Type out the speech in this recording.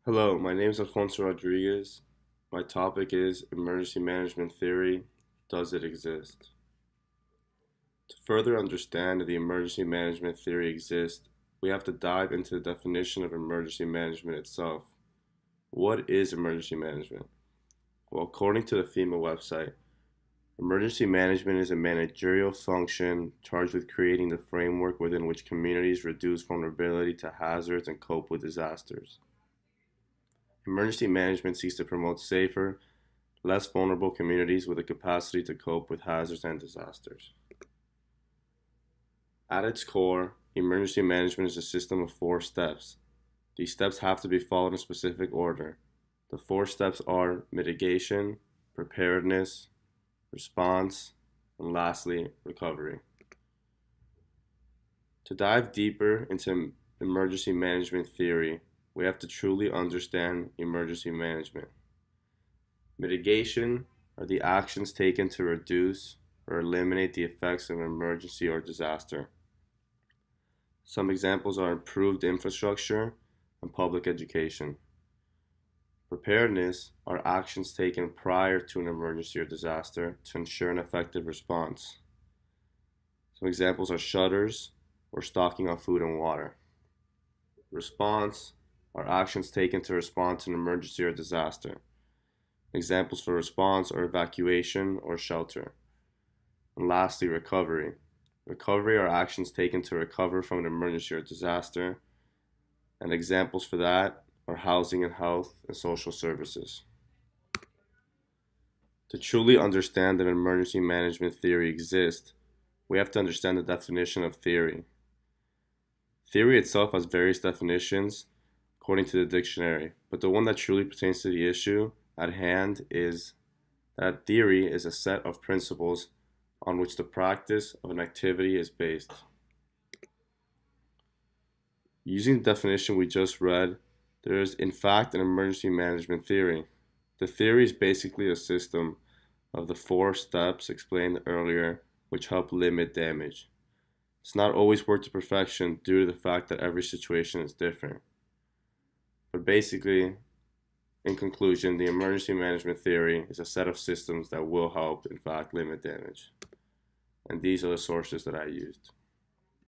Hello, my name is Alfonso Rodriguez. My topic is emergency management theory. Does it exist? To further understand that the emergency management theory exists, we have to dive into the definition of emergency management itself. What is emergency management? Well, according to the FEMA website, emergency management is a managerial function charged with creating the framework within which communities reduce vulnerability to hazards and cope with disasters. Emergency management seeks to promote safer, less vulnerable communities with the capacity to cope with hazards and disasters. At its core, emergency management is a system of 4 steps. These steps have to be followed in specific order. The 4 steps are mitigation, preparedness, response, and lastly, recovery. To dive deeper into emergency management theory, we have to truly understand emergency management. Mitigation are the actions taken to reduce or eliminate the effects of an emergency or disaster. Some examples are improved infrastructure and public education. Preparedness are actions taken prior to an emergency or disaster to ensure an effective response. Some examples are shutters or stocking on food and water. Response are actions taken to respond to an emergency or disaster. Examples for response are evacuation or shelter. And lastly, recovery. Recovery are actions taken to recover from an emergency or disaster, and examples for that are housing and health and social services. To truly understand that emergency management theory exists, we have to understand the definition of theory. Theory itself has various definitions according to the dictionary, but the one that truly pertains to the issue at hand is that theory is a set of principles on which the practice of an activity is based. Using the definition we just read, there is in fact an emergency management theory. The theory is basically a system of the 4 steps explained earlier which help limit damage. It's not always worked to perfection due to the fact that every situation is different. But basically, in conclusion, the emergency management theory is a set of systems that will help, in fact, limit damage. And these are the sources that I used.